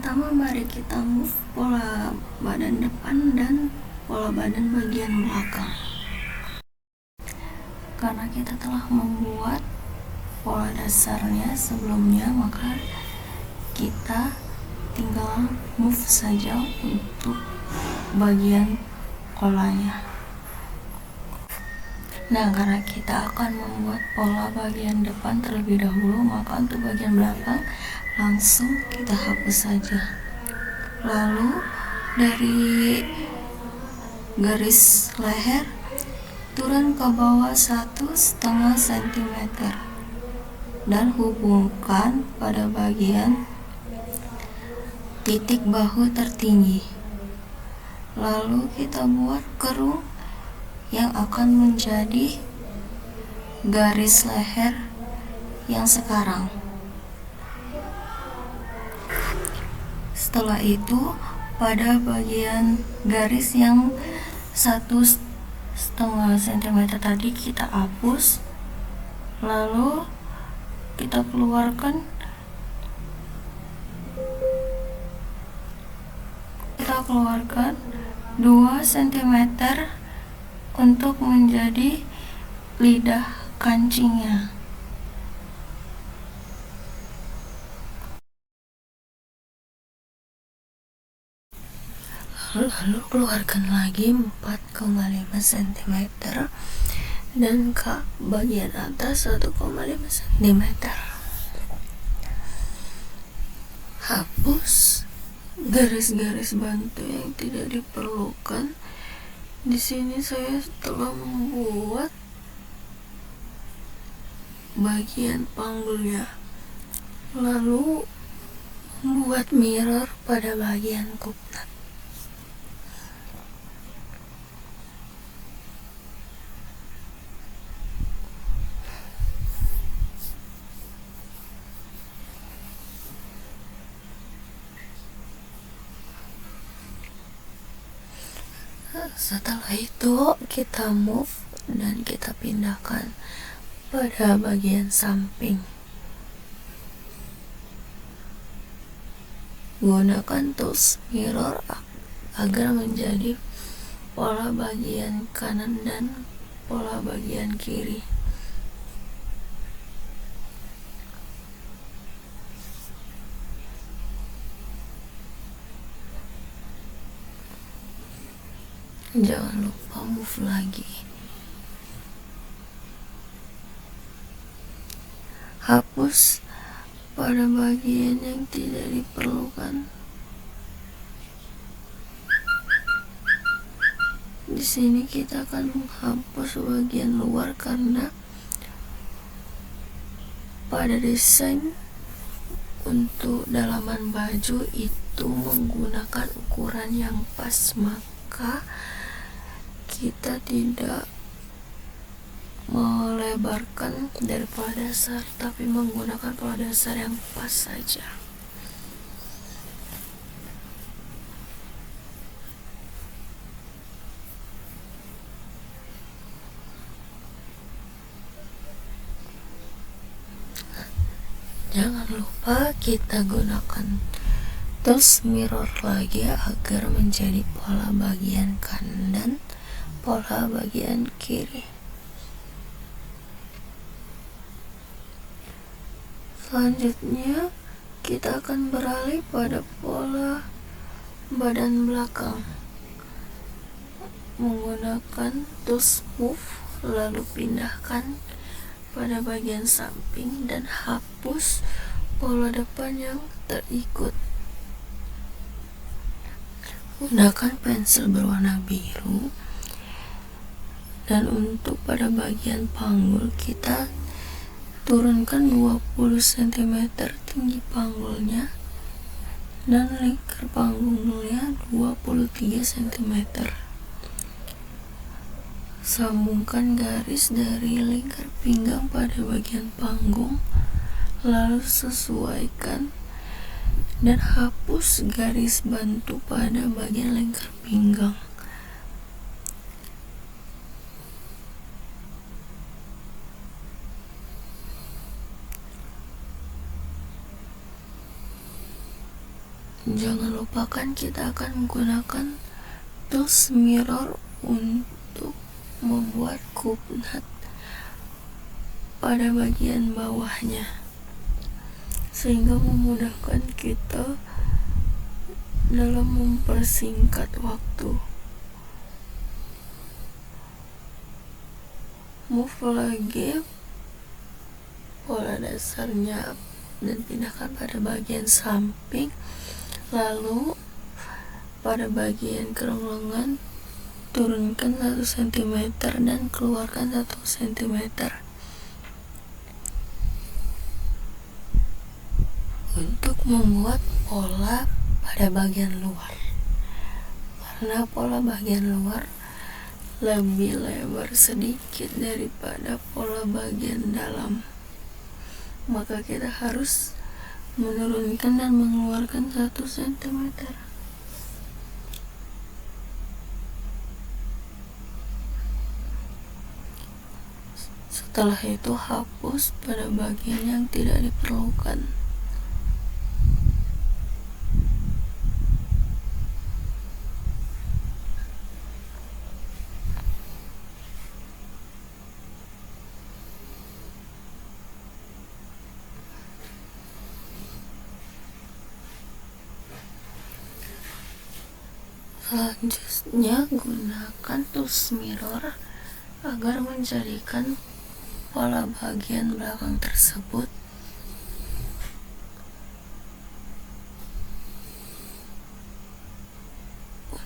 Pertama, mari kita move pola badan depan dan pola badan bagian belakang. Karena kita telah membuat pola dasarnya sebelumnya, maka kita tinggal move saja untuk bagian polanya. Nah, karena kita akan membuat pola bagian depan terlebih dahulu, maka untuk bagian belakang langsung kita hapus saja. Lalu dari garis leher turun ke bawah 1,5 cm dan hubungkan pada bagian titik bahu tertinggi. Lalu kita buat kerung yang akan menjadi garis leher yang sekarang. Setelah itu, pada bagian garis yang 1,5 cm tadi kita hapus, lalu kita keluarkan 2 cm untuk menjadi lidah kancingnya. Lalu keluarkan lagi 4,5 cm dan ke bagian atas 1,5 cm. Hapus garis-garis bantu yang tidak diperlukan. Di sini saya telah membuat bagian panggulnya, lalu membuat mirror pada bagian kupnat. Setelah itu kita move dan kita pindahkan pada bagian samping. Gunakan tools mirror agar menjadi pola bagian kanan dan pola bagian kiri. Jangan lupa move lagi. Hapus pada bagian yang tidak diperlukan. Di sini kita akan menghapus bagian luar karena pada desain untuk dalaman baju itu menggunakan ukuran yang pas, maka kita tidak melebarkan dari pola dasar, tapi menggunakan pola dasar yang pas saja. Jangan lupa kita gunakan tools mirror lagi agar menjadi pola bagian kanan dan pola bagian kiri. Selanjutnya kita akan beralih pada pola badan belakang menggunakan tools move, lalu pindahkan pada bagian samping dan hapus pola depan yang terikut. Gunakan pensil berwarna biru, dan untuk pada bagian panggul kita turunkan 20 cm tinggi panggulnya dan lingkar panggulnya 23 cm. Sambungkan garis dari lingkar pinggang pada bagian panggung, lalu sesuaikan dan hapus garis bantu pada bagian lingkar pinggang. jangan lupakan kita akan menggunakan tools mirror untuk membuat kubnat pada bagian bawahnya, sehingga memudahkan kita dalam mempersingkat waktu. Move lagi pola dasarnya dan pindahkan pada bagian samping, lalu pada bagian kerong lengan turunkan 1 cm dan keluarkan 1 cm untuk membuat pola pada bagian luar. Karena pola bagian luar lebih lebar sedikit daripada pola bagian dalam, maka kita harus menurunkan dan mengeluarkan 1 cm. Setelah itu hapus pada bagian yang tidak diperlukan. Selanjutnya, gunakan tools mirror agar menjadikan pola bagian belakang tersebut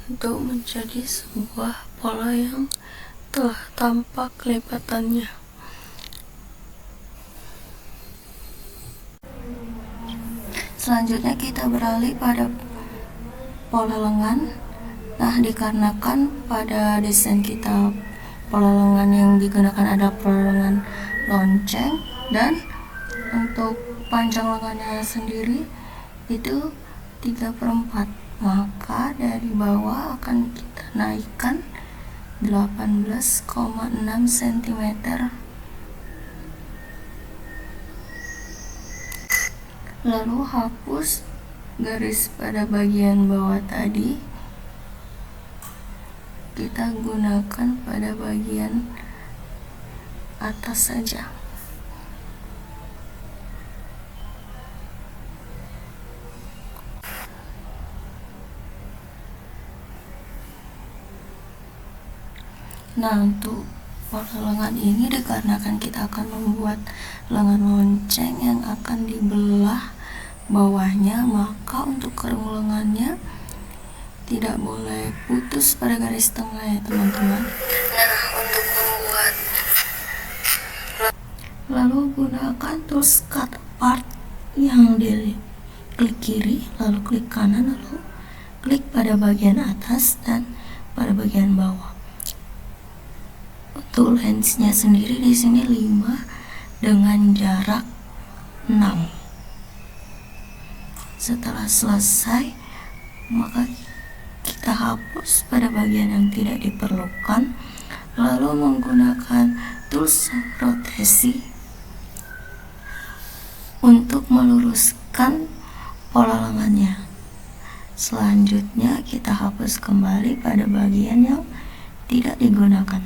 untuk menjadi sebuah pola yang telah tampak lipatannya. Selanjutnya kita beralih pada pola lengan. Nah, dikarenakan pada desain kita pola lengan yang digunakan ada pola lengan lonceng, dan untuk panjang lengannya sendiri itu 3/4, maka dari bawah akan kita naikkan 18,6 cm. Lalu hapus garis pada bagian bawah tadi, kita gunakan pada bagian atas saja. Nah, untuk pola lengan ini dikarenakan kita akan membuat lengan lonceng yang akan dibelah bawahnya, maka untuk kerung lengannya tidak boleh putus pada garis tengah ya teman-teman. Nah, untuk membuat, lalu gunakan tools cut part yang klik kiri, lalu klik kanan, lalu klik pada bagian atas dan pada bagian bawah. Untuk lensnya sendiri di sini 5 dengan jarak 6. Setelah selesai, maka kita hapus pada bagian yang tidak diperlukan, lalu menggunakan tools rotasi untuk meluruskan pola lengannya. Selanjutnya kita hapus kembali pada bagian yang tidak digunakan.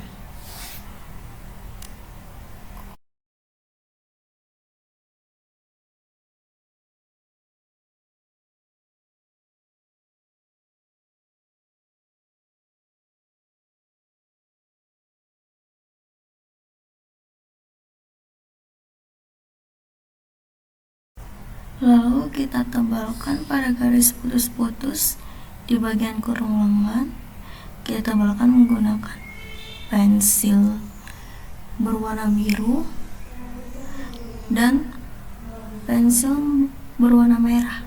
Lalu kita tebalkan pada garis putus-putus di bagian kurung lengan. Kita tebalkan menggunakan pensil berwarna biru dan pensil berwarna merah.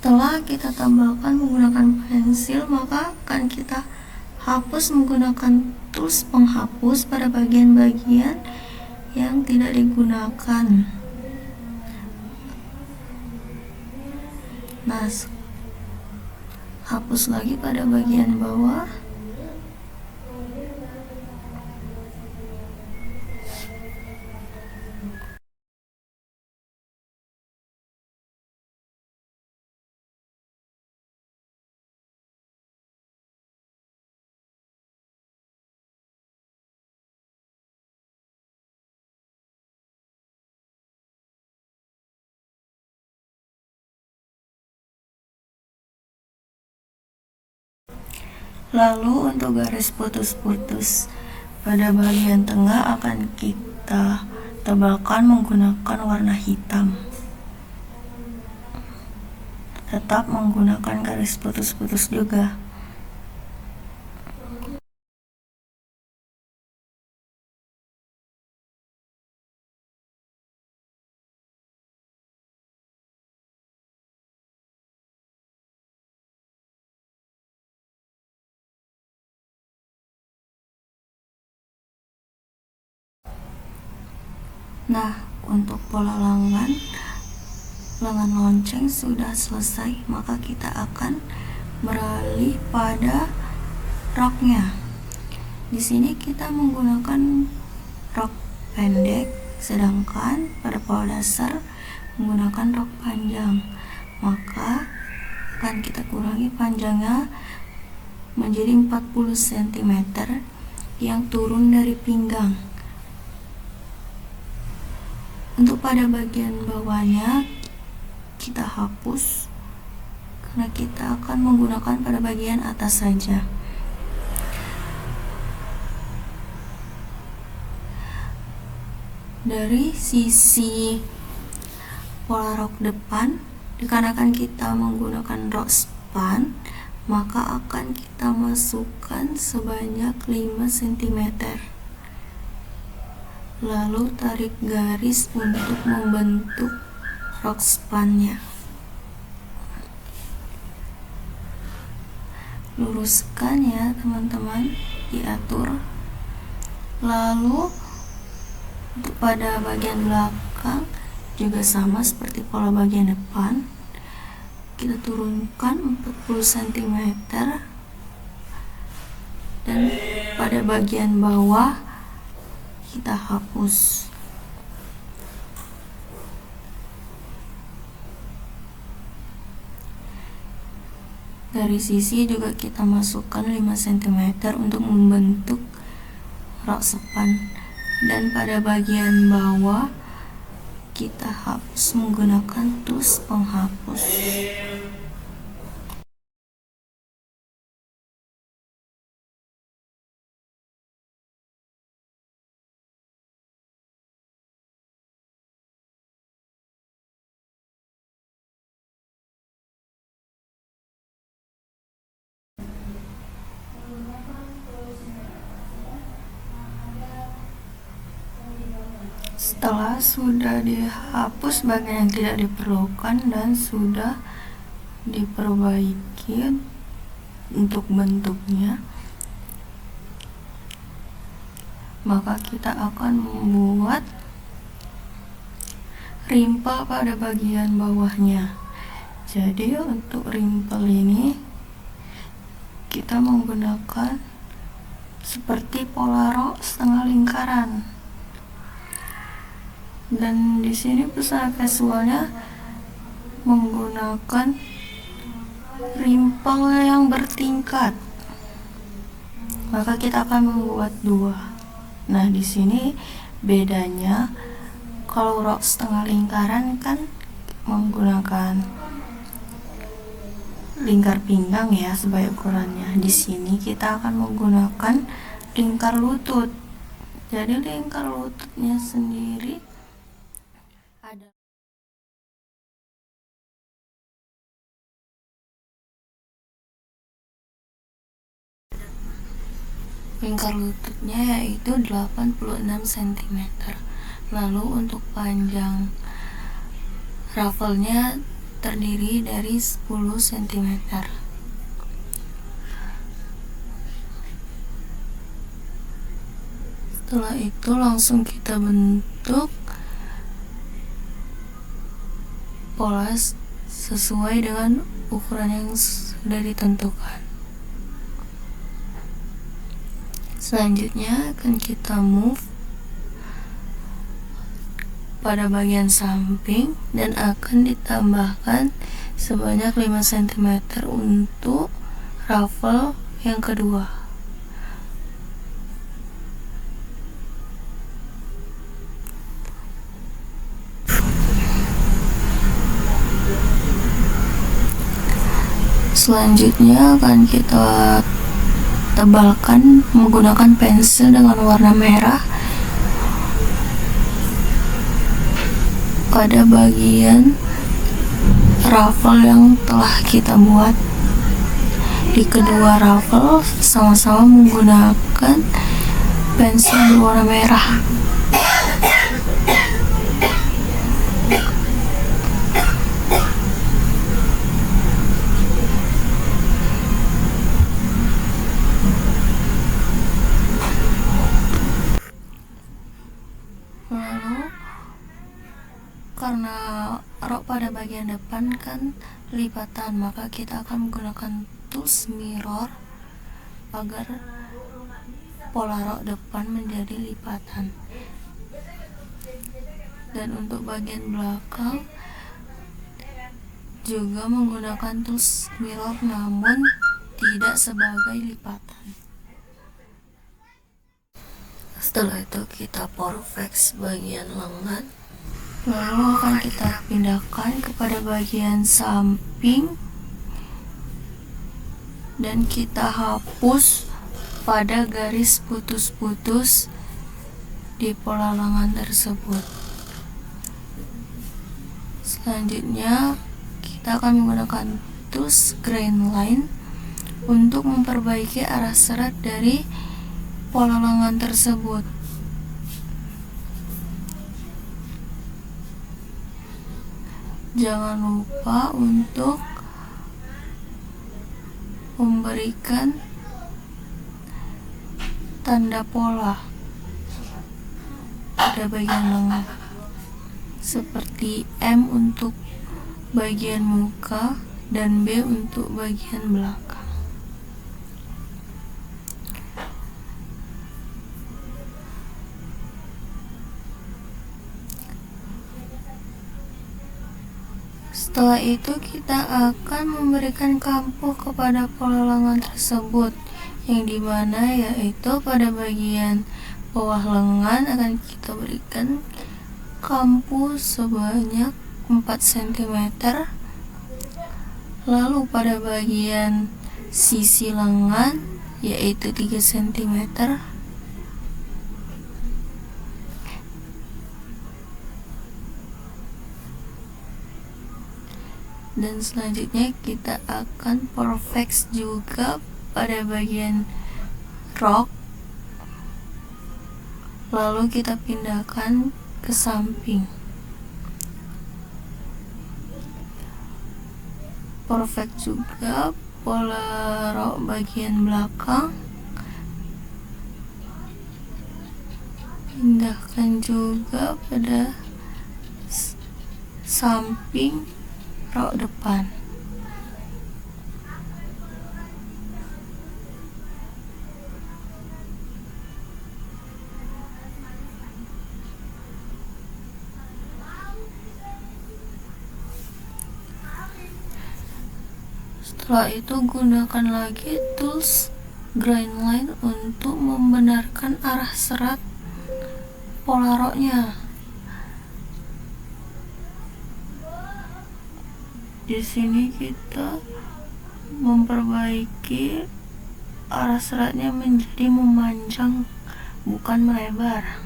Setelah kita tambahkan menggunakan pensil, maka akan kita hapus menggunakan tools penghapus pada bagian-bagian yang tidak digunakan. Nah, hapus lagi pada bagian bawah. Lalu untuk garis putus-putus pada bagian tengah akan kita tebalkan menggunakan warna hitam. Tetap menggunakan garis putus-putus juga. Nah, untuk pola lengan lonceng sudah selesai, maka kita akan beralih pada roknya. Di sini kita menggunakan rok pendek, sedangkan pada pola dasar menggunakan rok panjang. Maka akan kita kurangi panjangnya menjadi 40 cm yang turun dari pinggang. Untuk pada bagian bawahnya kita hapus karena kita akan menggunakan pada bagian atas saja. Dari sisi pola rok depan, dikarenakan kita menggunakan rok span, maka akan kita masukkan sebanyak 5 cm. Lalu tarik garis untuk membentuk rok spannya. Luruskan ya teman-teman, diatur. Lalu untuk pada bagian belakang juga sama seperti pola bagian depan, kita turunkan 40 cm, dan pada bagian bawah kita hapus. Dari sisi juga kita masukkan 5 cm untuk membentuk rok span, dan pada bagian bawah kita hapus menggunakan tus penghapus. Setelah sudah dihapus bagian yang tidak diperlukan dan sudah diperbaiki untuk bentuknya, maka kita akan membuat rimpel pada bagian bawahnya. Jadi untuk rimpel ini kita menggunakan seperti pola rok setengah lingkaran. Dan di sini busana casualnya menggunakan rimpel yang bertingkat. Maka kita akan membuat 2. Nah, di sini bedanya, kalau rok setengah lingkaran kan menggunakan lingkar pinggang ya sebagai ukurannya. Di sini kita akan menggunakan lingkar lutut. Jadi lingkar lututnya sendiri ada lingkar lututnya yaitu 86 cm. Lalu untuk panjang ruffle-nya terdiri dari 10 cm. Setelah itu langsung kita bentuk pola sesuai dengan ukuran yang sudah ditentukan. Selanjutnya akan kita move pada bagian samping dan akan ditambahkan sebanyak 5 cm untuk ruffle yang kedua. Selanjutnya akan kita tebalkan menggunakan pensil dengan warna merah pada bagian ruffle yang telah kita buat. Di kedua ruffle sama-sama menggunakan pensil berwarna merah. Lalu karena rok pada bagian depan kan lipatan, maka kita akan menggunakan tools mirror agar pola rok depan menjadi lipatan. Dan untuk bagian belakang juga menggunakan tools mirror namun tidak sebagai lipatan. Setelah itu kita perfect bagian lengan, lalu akan kita pindahkan kepada bagian samping dan kita hapus pada garis putus-putus di pola lengan tersebut. Selanjutnya kita akan menggunakan tools grain line untuk memperbaiki arah serat dari pola lengan tersebut. Jangan lupa untuk memberikan tanda pola pada bagian lengan, seperti M untuk bagian muka dan B untuk bagian belakang. Setelah itu kita akan memberikan kampuh kepada pola lengan tersebut, yang dimana yaitu pada bagian bawah lengan akan kita berikan kampuh sebanyak 4 cm, lalu pada bagian sisi lengan yaitu 3 cm, dan selanjutnya kita akan perfect juga pada bagian rok, lalu kita pindahkan ke samping. Perfect juga pola rok bagian belakang, pindahkan juga pada samping rok depan. Setelah itu gunakan lagi tools grain line untuk membenarkan arah serat pola roknya. Di sini kita memperbaiki arah seratnya menjadi memanjang, bukan melebar.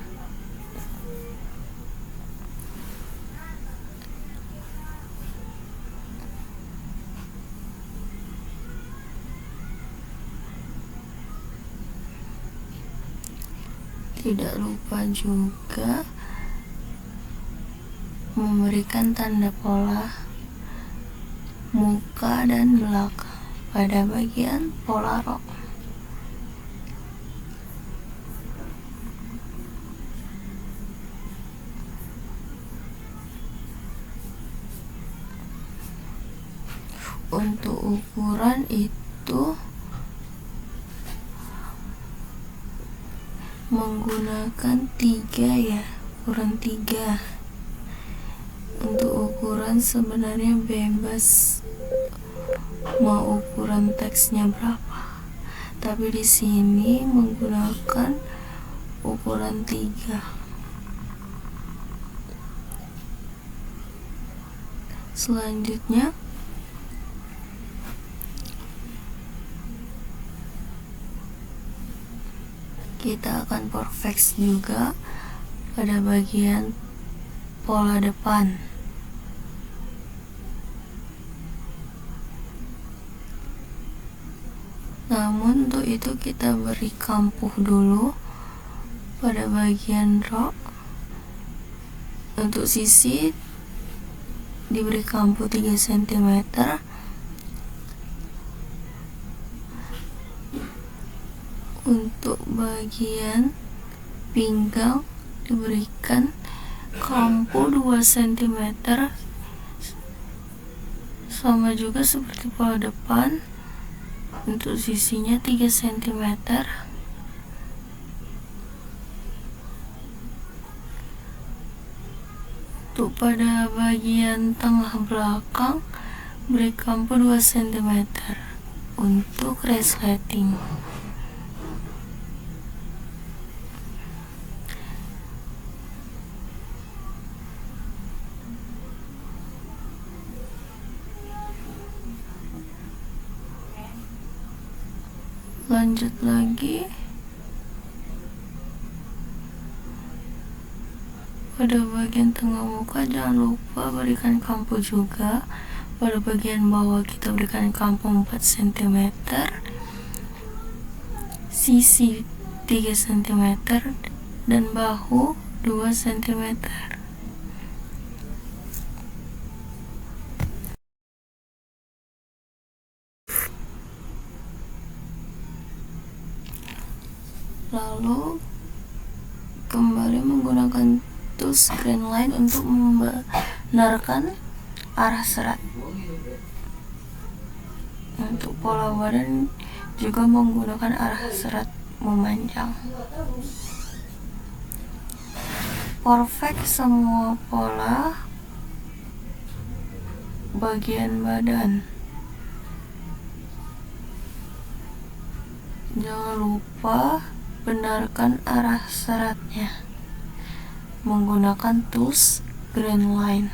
Tidak lupa juga memberikan tanda pola muka dan belakang pada bagian pola rok. Untuk ukuran itu menggunakan 3 ya, ukuran 3. Untuk ukuran sebenarnya bebas mau ukuran teksnya berapa, tapi di sini menggunakan ukuran 3. Selanjutnya kita akan perfect juga pada bagian pola depan. Namun untuk itu kita beri kampuh dulu pada bagian rok. Untuk sisi diberi kampuh 3 cm. Untuk bagian pinggang diberikan kampuh 2 cm, sama juga seperti pola depan. Untuk sisinya 3 cm. Untuk pada bagian tengah belakang beri kampuh 2 cm untuk resleting. Lanjut lagi pada bagian tengah muka, jangan lupa berikan kampuh juga. Pada bagian bawah kita berikan kampuh 4 cm, sisi 3 cm, dan bahu 2 cm. Lalu kembali menggunakan tools green line untuk membenarkan arah serat. Untuk pola badan juga menggunakan arah serat memanjang. Perfect semua pola bagian badan. Jangan lupa benarkan arah seratnya menggunakan tools green line.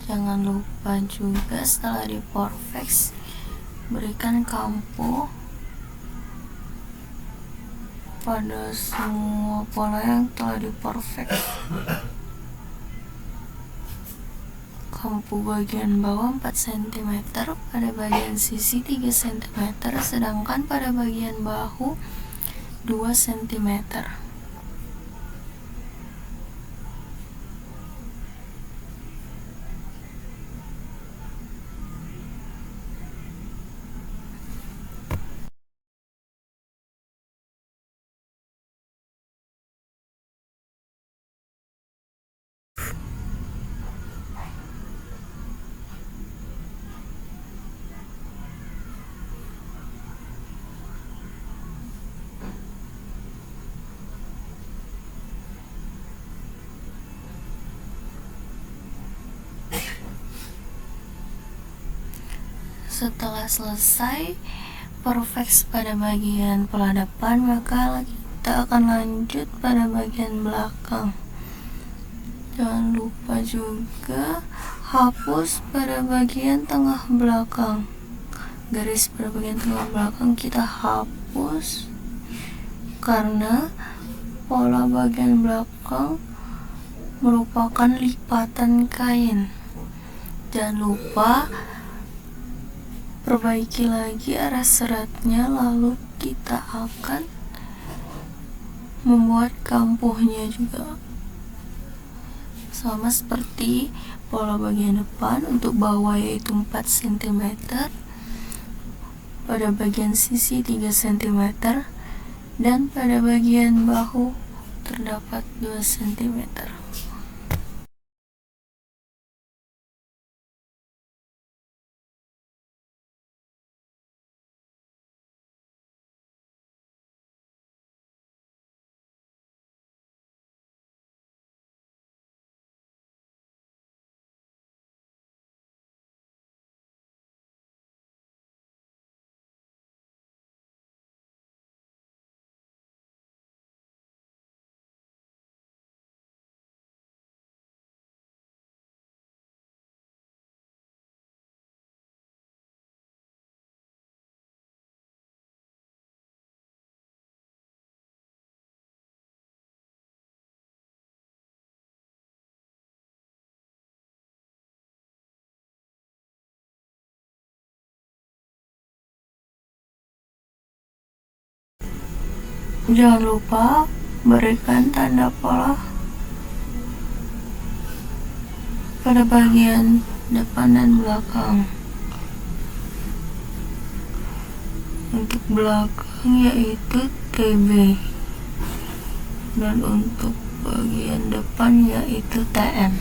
Jangan lupa juga setelah di perfect berikan kampuh pada semua pola yang telah di perfect. Kampuh bagian bawah 4 cm, pada bagian sisi 3 cm, sedangkan pada bagian bahu 2 cm. Setelah selesai perfect pada bagian pola depan, maka kita akan lanjut pada bagian belakang. Jangan lupa juga hapus pada bagian tengah belakang. Garis pada bagian tengah belakang kita hapus karena pola bagian belakang merupakan lipatan kain. Jangan lupa perbaiki lagi arah seratnya, lalu kita akan membuat kampuhnya juga sama seperti pola bagian depan. Untuk bawah yaitu 4 cm, pada bagian sisi 3 cm, dan pada bagian bahu terdapat 2 cm. Jangan lupa berikan tanda pola pada bagian depan dan belakang. Untuk belakang yaitu TB, dan untuk bagian depan yaitu TM.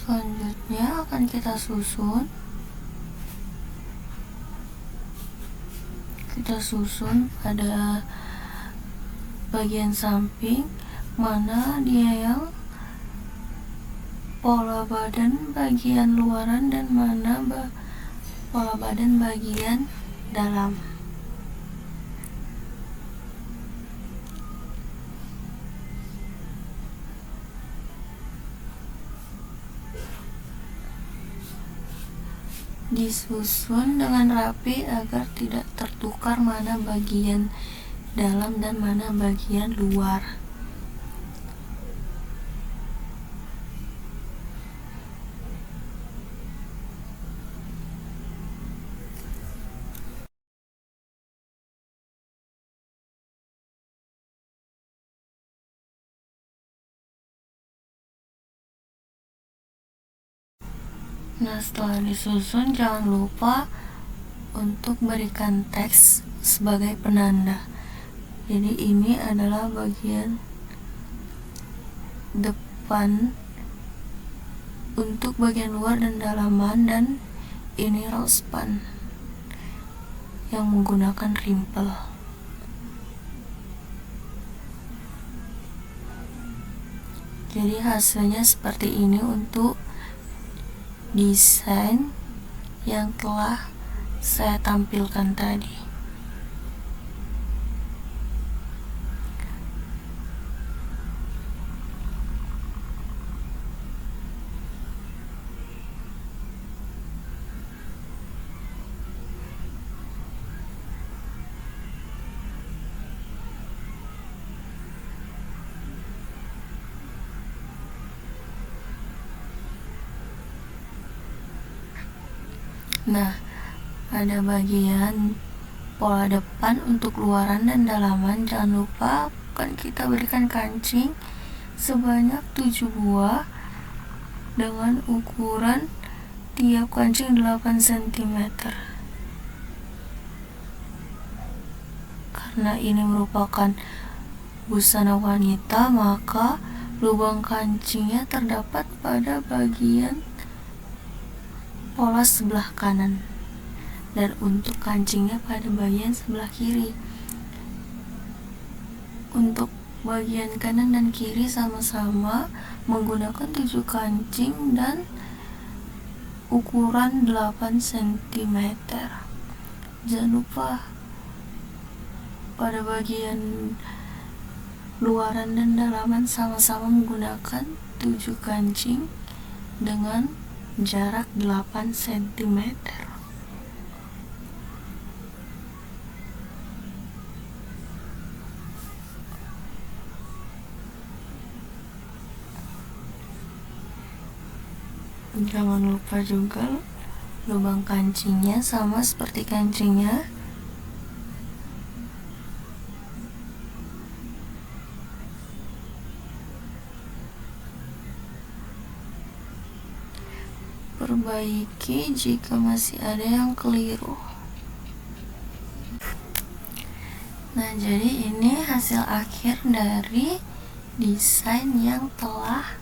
Selanjutnya akan kita susun pada bagian samping, mana dia yang pola badan bagian luaran dan mana pola badan bagian dalam. Disusun dengan rapi agar tidak tertukar mana bagian dalam dan mana bagian luar. Nah, setelah disusun, jangan lupa untuk berikan teks sebagai penanda. Jadi ini adalah bagian depan untuk bagian luar dan dalaman, dan ini rospan yang menggunakan rimpel. Jadi hasilnya seperti ini untuk desain yang telah saya tampilkan tadi. Nah, Pada bagian pola depan untuk luaran dan dalaman, jangan lupa akan kita berikan kancing sebanyak 7 buah dengan ukuran tiap kancing 8 cm. Karena ini merupakan busana wanita, maka lubang kancingnya terdapat pada bagian pola sebelah kanan, dan untuk kancingnya pada bagian sebelah kiri. Untuk bagian kanan dan kiri sama-sama menggunakan 7 kancing dan ukuran 8 cm. Jangan lupa pada bagian luaran dan dalaman sama-sama menggunakan 7 kancing dengan jarak 8 cm. Jangan lupa juga lubang kancingnya sama seperti kancingnya. Perbaiki jika masih ada yang keliru. Nah, jadi ini hasil akhir dari desain yang telah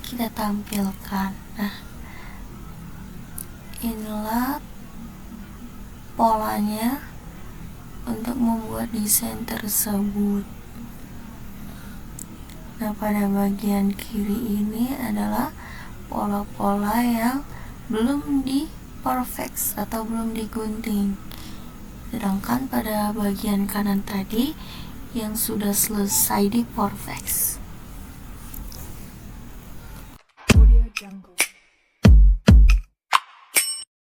kita tampilkan. Nah, inilah polanya untuk membuat desain tersebut. Nah, pada bagian kiri ini adalah pola-pola yang belum di perfect atau belum digunting, sedangkan pada bagian kanan tadi yang sudah selesai di perfect.